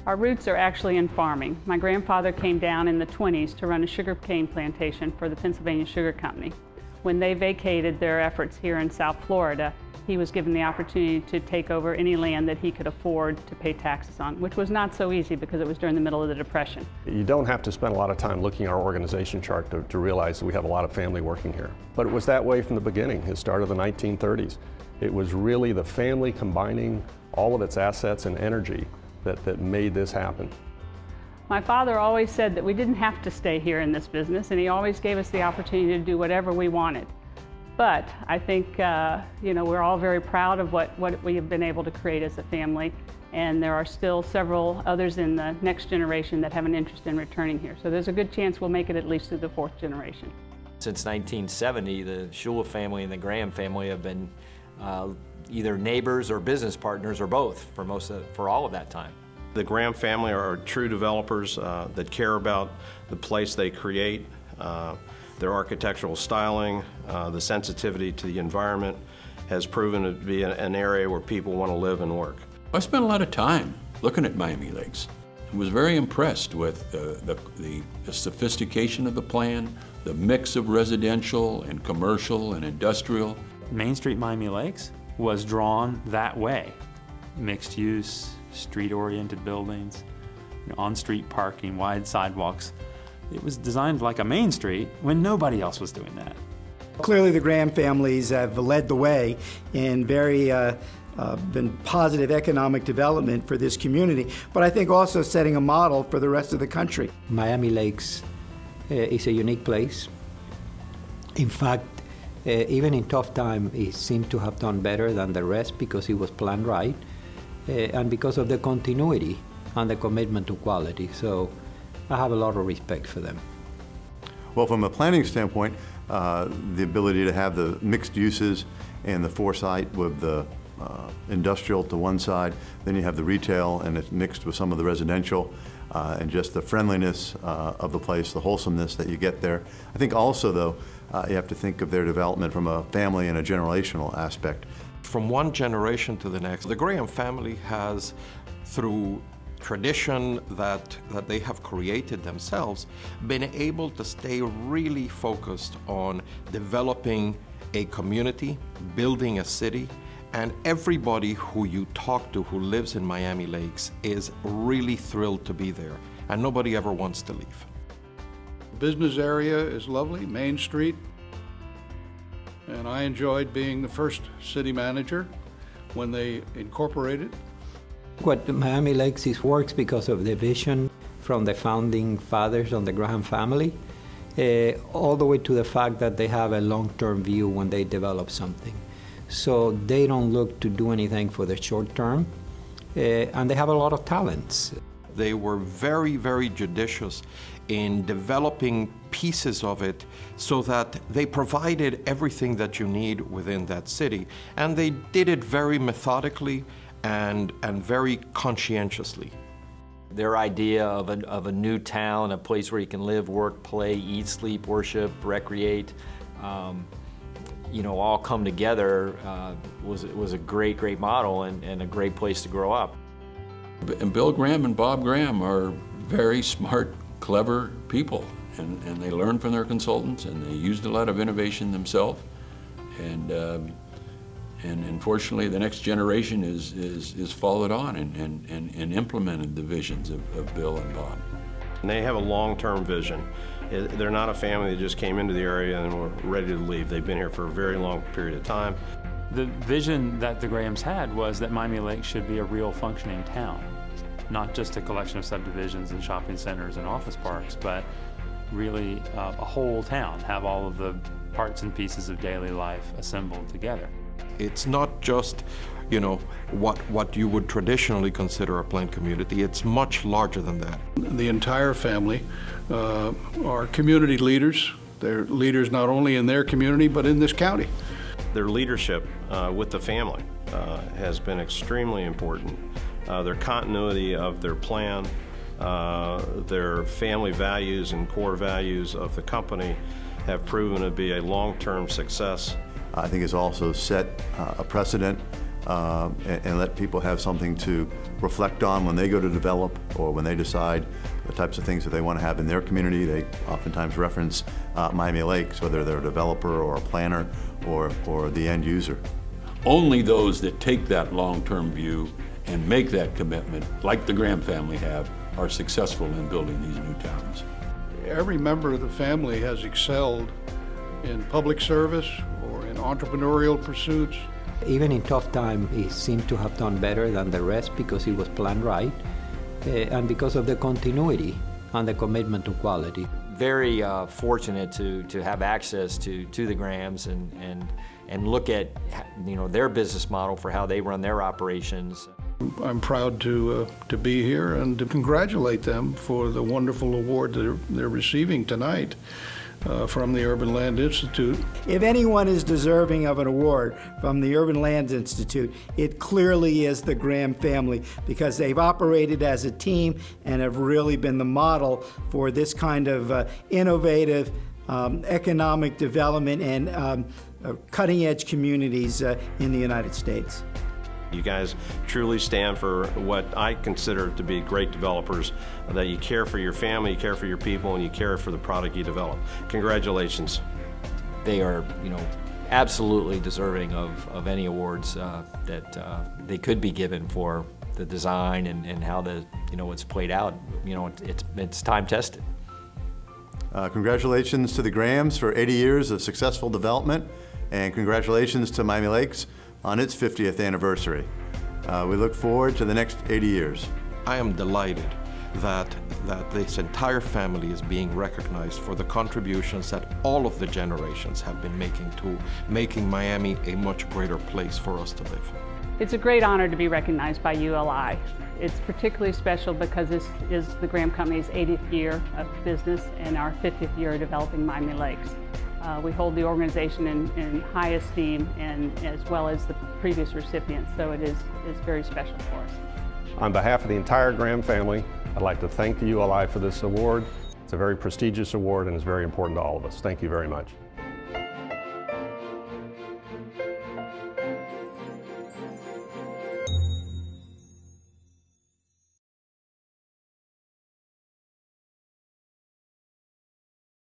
Our roots are actually in farming. My grandfather came down in the 20s to run a sugarcane plantation for the Pennsylvania Sugar Company. When they vacated their efforts here in South Florida, he was given the opportunity to take over any land that he could afford to pay taxes on, which was not so easy because it was during the middle of the Depression. You don't have to spend a lot of time looking at our organization chart to realize that we have a lot of family working here. But it was that way from the beginning, the start of the 1930s. It was really the family combining all of its assets and energy that made this happen. My father always said that we didn't have to stay here in this business, and he always gave us the opportunity to do whatever we wanted. But I think we're all very proud of what we have been able to create as a family, and there are still several others in the next generation that have an interest in returning here. So there's a good chance we'll make it at least through the fourth generation. Since 1970, the Shula family and the Graham family have been either neighbors or business partners or both for all of that time. The Graham family are true developers that care about the place they create, their architectural styling, the sensitivity to the environment has proven to be an area where people want to live and work. I spent a lot of time looking at Miami Lakes. I was very impressed with the sophistication of the plan, the mix of residential and commercial and industrial. Main Street Miami Lakes was drawn that way. Mixed use, street-oriented buildings, on-street parking, wide sidewalks. It was designed like a main street when nobody else was doing that. Clearly the Graham families have led the way in very been positive economic development for this community, but I think also setting a model for the rest of the country. Miami Lakes is a unique place. In fact, even in tough time, it seemed to have done better than the rest because it was planned right and because of the continuity and the commitment to quality. So I have a lot of respect for them. Well, from a planning standpoint, the ability to have the mixed uses and the foresight with the industrial to one side, then you have the retail and it's mixed with some of the residential, and just the friendliness of the place, the wholesomeness that you get there. I think also, though, you have to think of their development from a family and a generational aspect. From one generation to the next, the Graham family has, through tradition that they have created themselves, been able to stay really focused on developing a community, building a city, and everybody who you talk to who lives in Miami Lakes is really thrilled to be there, and nobody ever wants to leave. The business area is lovely, Main Street, and I enjoyed being the first city manager when they incorporated. What Miami Lakes is works because of the vision from the founding fathers of the Graham family, all the way to the fact that they have a long-term view when they develop something. So they don't look to do anything for the short term, and they have a lot of talents. They were very, very judicious in developing pieces of it so that they provided everything that you need within that city. And they did it very methodically and very conscientiously. Their idea of a new town, a place where you can live, work, play, eat, sleep, worship, recreate, all come together was a great model and a great place to grow up. And Bill Graham and Bob Graham are very smart, clever people, and they learn from their consultants, and they used a lot of innovation themselves. And unfortunately, the next generation is followed on and implemented the visions of Bill and Bob. And they have a long-term vision. They're not a family that just came into the area and were ready to leave. They've been here for a very long period of time. The vision that the Grahams had was that Miami Lakes should be a real functioning town, not just a collection of subdivisions and shopping centers and office parks, but really a whole town, have all of the parts and pieces of daily life assembled together. It's not just, what you would traditionally consider a planned community. It's much larger than that. The entire family are community leaders. They're leaders not only in their community, but in this county. Their leadership with the family has been extremely important. Their continuity of their plan, their family values and core values of the company have proven to be a long-term success. I think it's also set a precedent and let people have something to reflect on when they go to develop or when they decide the types of things that they want to have in their community. They oftentimes reference Miami Lakes, whether they're a developer or a planner or the end user. Only those that take that long-term view and make that commitment, like the Graham family have, are successful in building these new towns. Every member of the family has excelled in public service or in entrepreneurial pursuits. Even in tough time, he seemed to have done better than the rest because he was planned right and because of the continuity and the commitment to quality. Very fortunate to have access to the Grahams and look at their business model for how they run their operations. I'm proud to be here and to congratulate them for the wonderful award that they're receiving tonight from the Urban Land Institute. If anyone is deserving of an award from the Urban Land Institute, it clearly is the Graham family, because they've operated as a team and have really been the model for this kind of innovative economic development and cutting-edge communities in the United States. You guys truly stand for what I consider to be great developers, that you care for your family, you care for your people, and you care for the product you develop. Congratulations. They are, absolutely deserving of any awards that they could be given for the design and how it's played out. It's time tested. Congratulations to the Grahams for 80 years of successful development, and congratulations to Miami Lakes on its 50th anniversary. We look forward to the next 80 years. I am delighted that this entire family is being recognized for the contributions that all of the generations have been making to making Miami a much greater place for us to live. It's a great honor to be recognized by ULI. It's particularly special because this is the Graham Company's 80th year of business and our 50th year of developing Miami Lakes. We hold the organization in high esteem, and as well as the previous recipients, so it's very special for us. On behalf of the entire Graham family, I'd like to thank the ULI for this award. It's a very prestigious award and is very important to all of us. Thank you very much.